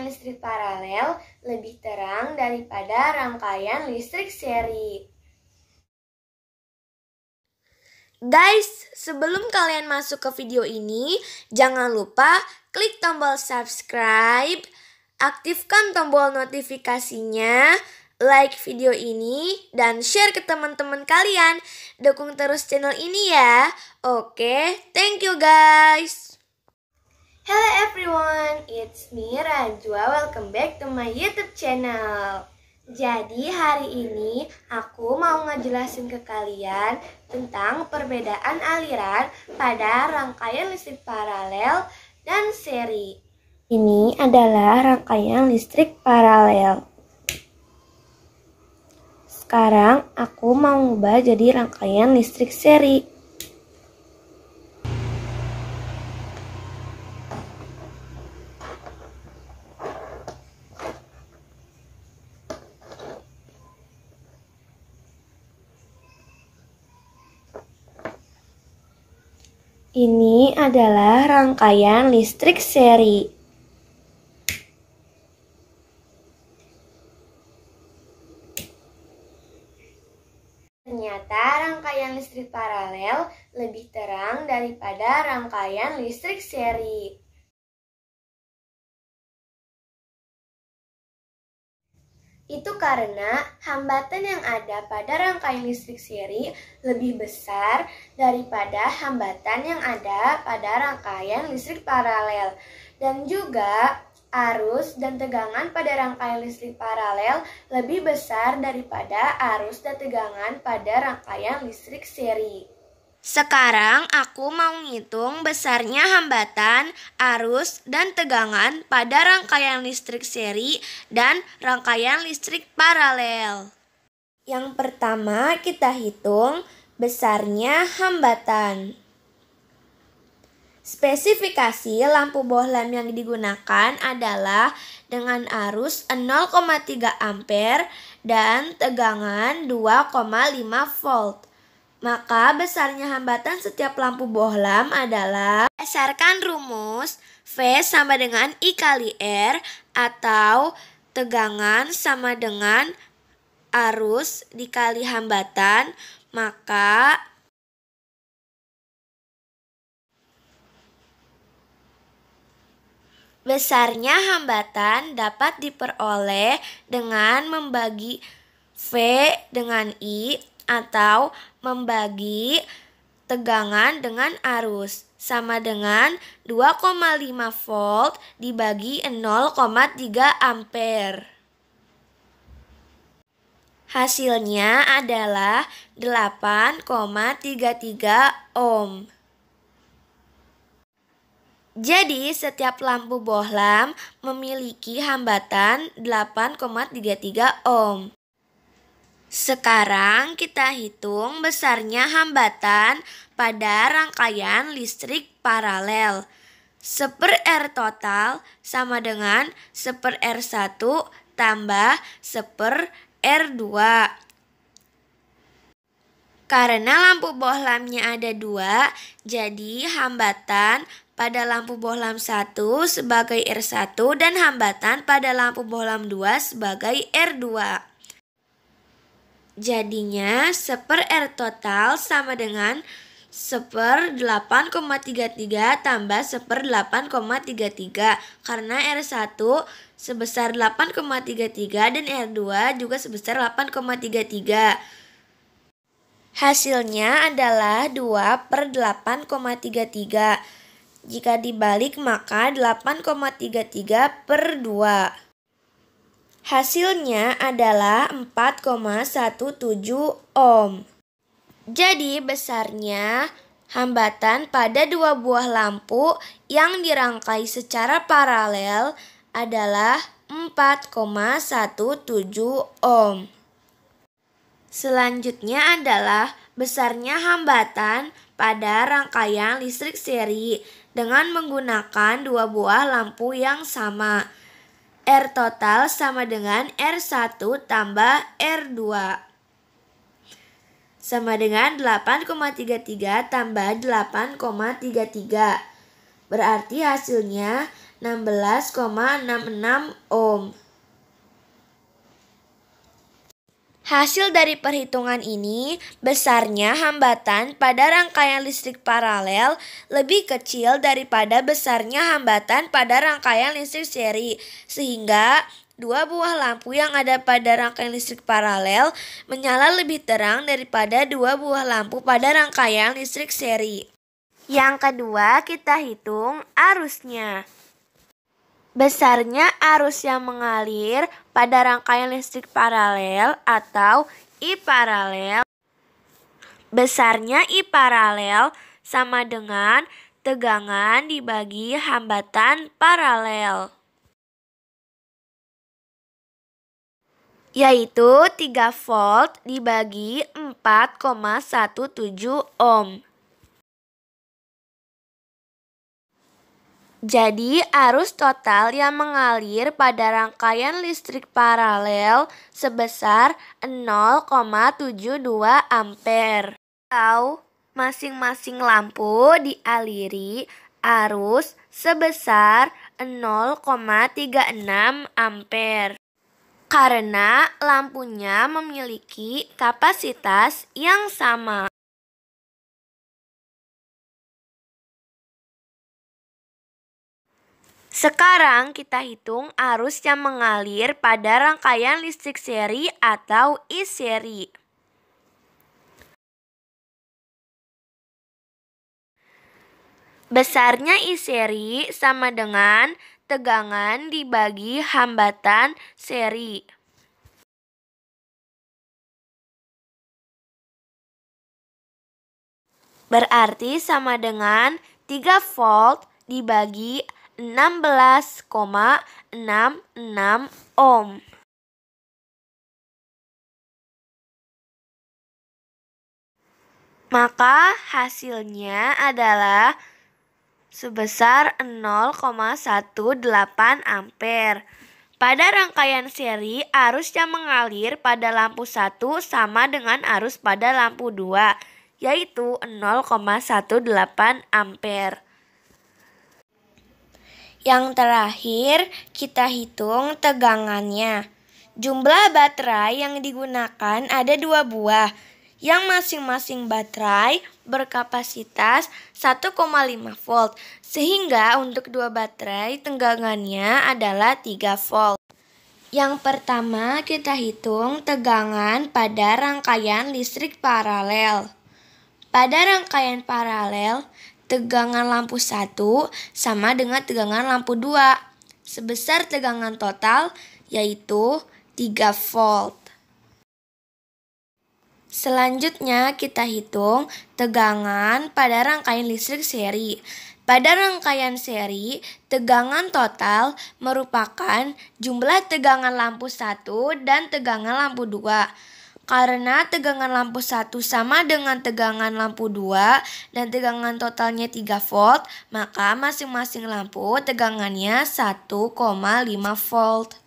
rangkaian listrik paralel lebih terang daripada rangkaian listrik seri. Guys, sebelum kalian masuk ke video ini, jangan lupa klik tombol subscribe, aktifkan tombol notifikasinya, like video ini, dan share ke teman-teman kalian. Dukung terus channel ini ya. Oke, thank you guys. Hello everyone, it's me Rajwa. Welcome back to my YouTube channel. Jadi hari ini aku mau ngejelasin ke kalian tentang perbedaan aliran pada rangkaian listrik paralel dan seri. Ini adalah rangkaian listrik paralel. Sekarang aku mau ngubah jadi rangkaian listrik seri. Ini adalah rangkaian listrik seri. Ternyata rangkaian listrik paralel lebih terang daripada rangkaian listrik seri. Itu karena hambatan yang ada pada rangkaian listrik seri lebih besar daripada hambatan yang ada pada rangkaian listrik paralel. Dan juga arus dan tegangan pada rangkaian listrik paralel lebih besar daripada arus dan tegangan pada rangkaian listrik seri. Sekarang aku mau ngitung besarnya hambatan, arus, dan tegangan pada rangkaian listrik seri dan rangkaian listrik paralel. Yang pertama kita hitung besarnya hambatan. Spesifikasi lampu bohlam yang digunakan adalah dengan arus 0,3 ampere dan tegangan 2,5 volt. Maka besarnya hambatan setiap lampu bohlam adalah berdasarkan rumus V sama dengan I kali R atau tegangan sama dengan arus dikali hambatan, maka besarnya hambatan dapat diperoleh dengan membagi V dengan I atau membagi tegangan dengan arus sama dengan 2,5 volt dibagi 0,3 ampere. Hasilnya adalah 8,33 ohm. Jadi setiap lampu bohlam memiliki hambatan 8,33 ohm. Sekarang kita hitung besarnya hambatan pada rangkaian listrik paralel. 1/R total sama dengan 1/R1 tambah 1/R2. Karena lampu bohlamnya ada 2, jadi hambatan pada lampu bohlam 1 sebagai R1 dan hambatan pada lampu bohlam 2 sebagai R2. Jadinya 1/R total sama dengan 1/8,33 tambah 1/8,33 karena R1 sebesar 8,33 dan R2 juga sebesar 8,33. Hasilnya adalah 2/8,33. Jika dibalik maka 8,33/2. Hasilnya adalah 4,17 ohm. Jadi besarnya hambatan pada dua buah lampu yang dirangkai secara paralel adalah 4,17 ohm. Selanjutnya adalah besarnya hambatan pada rangkaian listrik seri dengan menggunakan dua buah lampu yang sama. R total sama dengan R1 tambah R2. Sama dengan 8,33 tambah 8,33. Berarti hasilnya 16,66 ohm. Hasil dari perhitungan ini, besarnya hambatan pada rangkaian listrik paralel lebih kecil daripada besarnya hambatan pada rangkaian listrik seri, sehingga dua buah lampu yang ada pada rangkaian listrik paralel menyala lebih terang daripada dua buah lampu pada rangkaian listrik seri. Yang kedua, kita hitung arusnya. Besarnya arus yang mengalir pada rangkaian listrik paralel atau I paralel. Besarnya I paralel sama dengan tegangan dibagi hambatan paralel, yaitu 3 volt dibagi 4,17 ohm. Jadi, arus total yang mengalir pada rangkaian listrik paralel sebesar 0,72 ampere. Atau masing-masing lampu dialiri arus sebesar 0,36 ampere. Karena lampunya memiliki kapasitas yang sama. Sekarang kita hitung arus yang mengalir pada rangkaian listrik seri atau I seri. Besarnya I seri sama dengan tegangan dibagi hambatan seri. Berarti sama dengan 3 volt dibagi 16,66 ohm. Maka hasilnya adalah sebesar 0,18 ampere. Pada rangkaian seri, arus yang mengalir pada lampu 1 sama dengan arus pada lampu 2, yaitu 0,18 ampere. Yang terakhir, kita hitung tegangannya. Jumlah baterai yang digunakan ada 2 buah, yang masing-masing baterai berkapasitas 1,5 volt, sehingga untuk 2 baterai tegangannya adalah 3 volt. Yang pertama, kita hitung tegangan pada rangkaian listrik paralel. Pada rangkaian paralel, tegangan lampu 1 sama dengan tegangan lampu 2 sebesar tegangan total yaitu 3 volt. Selanjutnya kita hitung tegangan pada rangkaian listrik seri. Pada rangkaian seri, tegangan total merupakan jumlah tegangan lampu 1 dan tegangan lampu 2. Karena tegangan lampu 1 sama dengan tegangan lampu 2 dan tegangan totalnya 3 volt, maka masing-masing lampu tegangannya 1,5 volt.